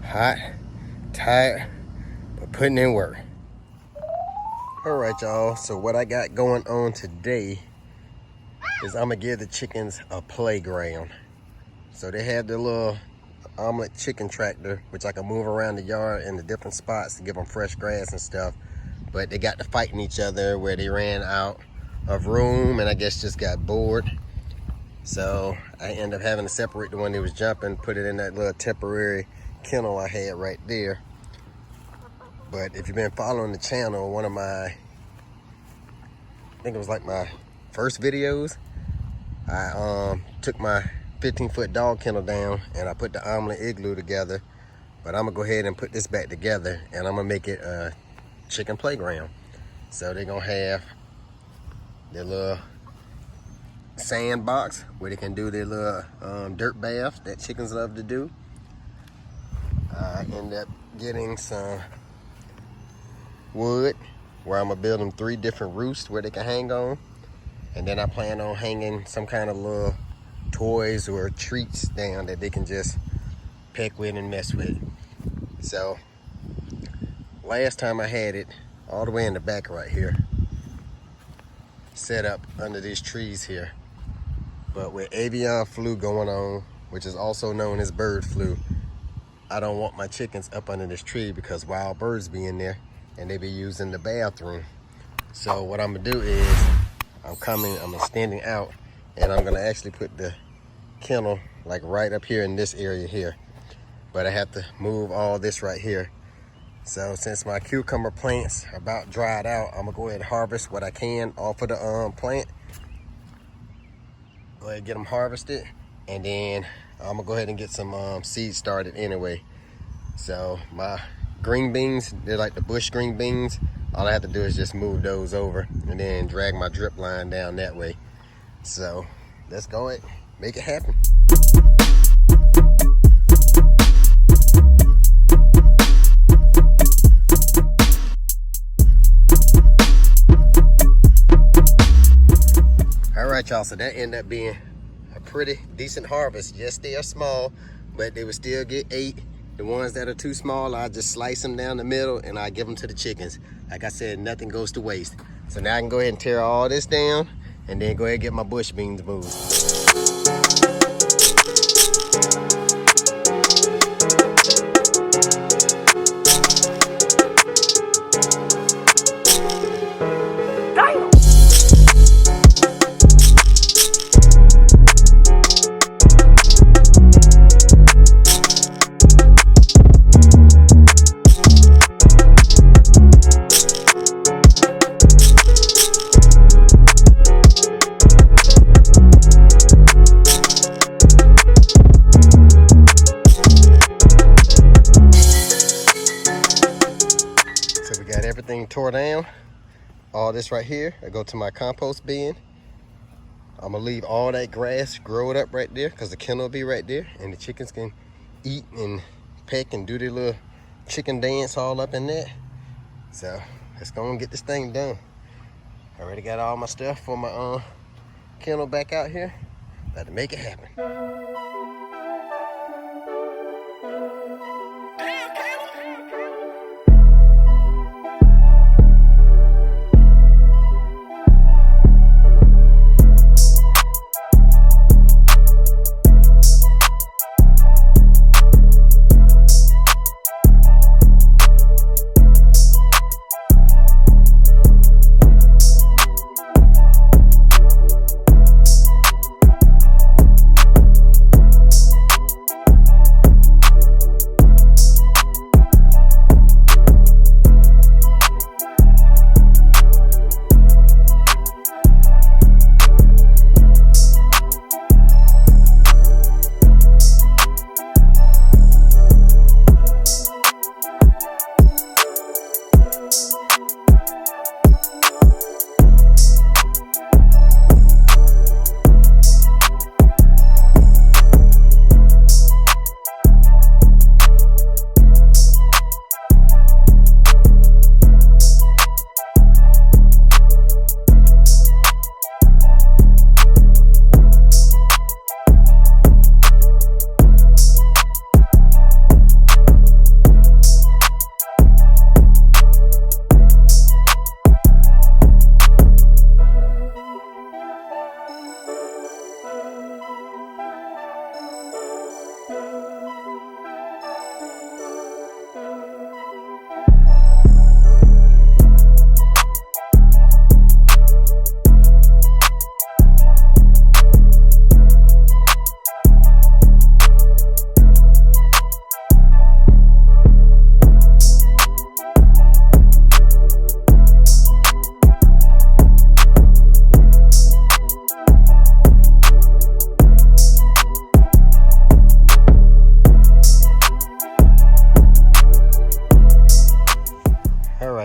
hot, tired, but putting in work. All right, y'all, so what I got going on today is I'm gonna give the chickens a playground. So they have the little omelet chicken tractor, which I can move around the yard in the different spots to give them fresh grass and stuff. But they got to fighting each other where they ran out of room and I guess just got bored. So I ended up having to separate the one that was jumping, put it in that little temporary kennel I had right there. But if you've been following the channel, one of my, I think it was like my first videos, I took my 15-foot dog kennel down and I put the omelet igloo together. But I'm gonna go ahead and put this back together and I'm gonna make it a chicken playground. So they're gonna have their little sandbox where they can do their little dirt bath that chickens love to do. I end up getting some wood where I'm gonna build them 3 different roosts where they can hang on. And then I plan on hanging some kind of little toys or treats down that they can just peck with and mess with. So last time I had it all the way in the back right here, set up under these trees here. But with avian flu going on, which is also known as bird flu, I don't want my chickens up under this tree because wild birds be in there and they be using the bathroom. So what I'm gonna do is I'm standing out and I'm gonna actually put the kennel like right up here in this area here. But I have to move all this right here. So since my cucumber plants are about dried out, I'm gonna go ahead and harvest what I can off of the plant. Go ahead and get them harvested, and then I'm gonna go ahead and get some seeds started anyway. So my green beans, they're like the bush green beans. All I have to do is just move those over and then drag my drip line down that way. So let's go ahead, make it happen. All right, y'all, so that ended up being a pretty decent harvest. Yes, they are small, but they would still get 8. The ones that are too small, I just slice them down the middle and I give them to the chickens. Like I said, nothing goes to waste. So now I can go ahead and tear all this down and then go ahead and get my bush beans moved. Everything tore down. All this right here, I go to my compost bin. I'm gonna leave all that grass grow it up right there because the kennel will be right there and the chickens can eat and peck and do their little chicken dance all up in there. So let's go and get this thing done. I already got all my stuff for my kennel back out here. About to make it happen.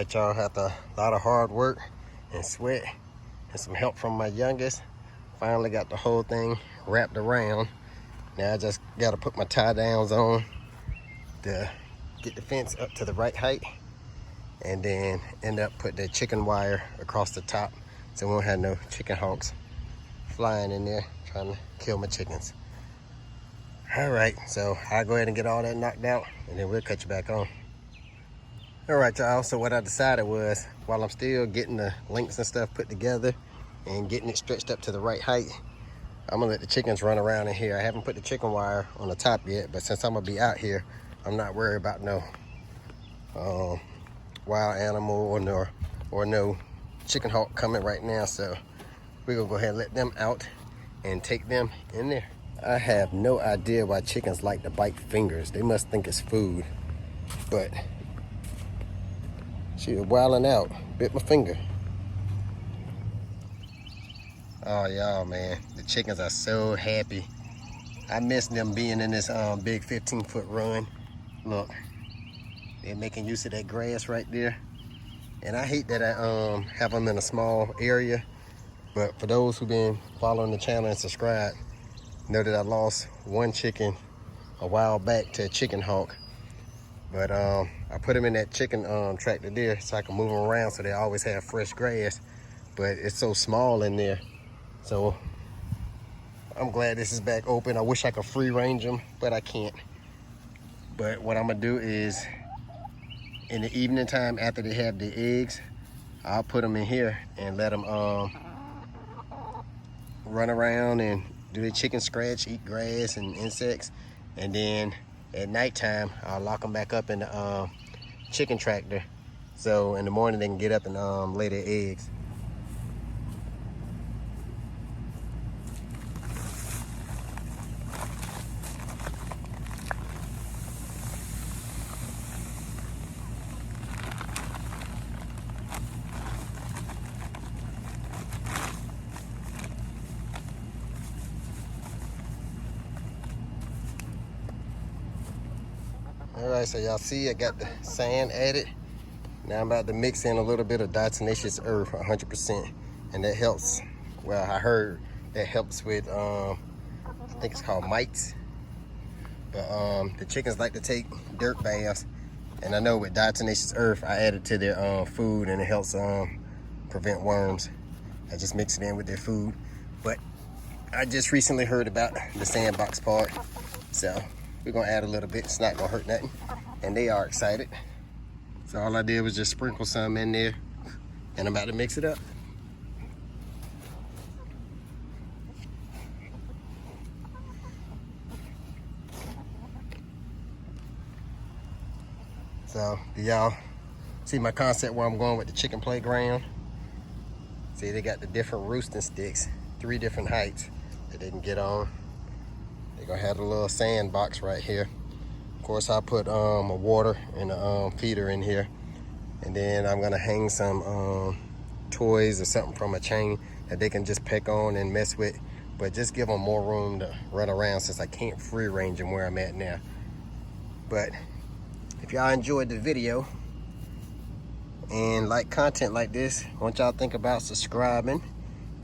right, y'all, after a lot of hard work and sweat and some help from my youngest, finally got the whole thing wrapped around. Now I just got to put my tie downs on to get the fence up to the right height, and then end up put the chicken wire across the top so we won't have no chicken hawks flying in there trying to kill my chickens. All right, so I'll go ahead and get all that knocked out, and then we'll cut you back on. All right, y'all, so what I decided was, while I'm still getting the links and stuff put together and getting it stretched up to the right height, I'm gonna let the chickens run around in here. I haven't put the chicken wire on the top yet, but since I'm gonna be out here, I'm not worried about no wild animal or no chicken hawk coming right now. So we're gonna go ahead and let them out and take them in there. I have no idea why chickens like to bite fingers. They must think it's food, but she was wilding out, bit my finger. Oh, y'all, man, the chickens are so happy. I miss them being in this big 15-foot run. Look, they're making use of that grass right there. And I hate that I have them in a small area, but for those who've been following the channel and subscribed, know that I lost one chicken a while back to a chicken hawk. But I put them in that chicken tractor there so I can move them around so they always have fresh grass. But it's so small in there. So I'm glad this is back open. I wish I could free range them, but I can't. But what I'm gonna do is, in the evening time after they have the eggs, I'll put them in here and let them run around and do the chicken scratch, eat grass and insects. And then at nighttime, I'll lock them back up in the chicken tractor. So in the morning they can get up and lay their eggs. All right, so y'all see I got the sand added. Now I'm about to mix in a little bit of diatomaceous earth, 100%, and that helps. Well, I heard that helps with, I think it's called mites. But the chickens like to take dirt baths, and I know with diatomaceous earth, I add it to their food, and it helps prevent worms. I just mix it in with their food. But I just recently heard about the sandbox part, so we're gonna add a little bit. It's not gonna hurt nothing, and they are excited. So all I did was just sprinkle some in there, and I'm about to mix it up. So do y'all see my concept where I'm going with the chicken playground? See, they got the different roosting sticks, 3 different heights that they can get on. They're gonna have a little sand box right here. Of course, I put a water and a feeder in here, and then I'm gonna hang some toys or something from a chain that they can just peck on and mess with, but just give them more room to run around since I can't free range them where I'm at now. But if y'all enjoyed the video and like content like this, I want y'all to think about subscribing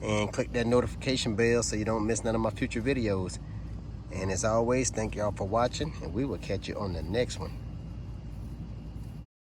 and click that notification bell so you don't miss none of my future videos. And as always, thank y'all for watching, and we will catch you on the next one.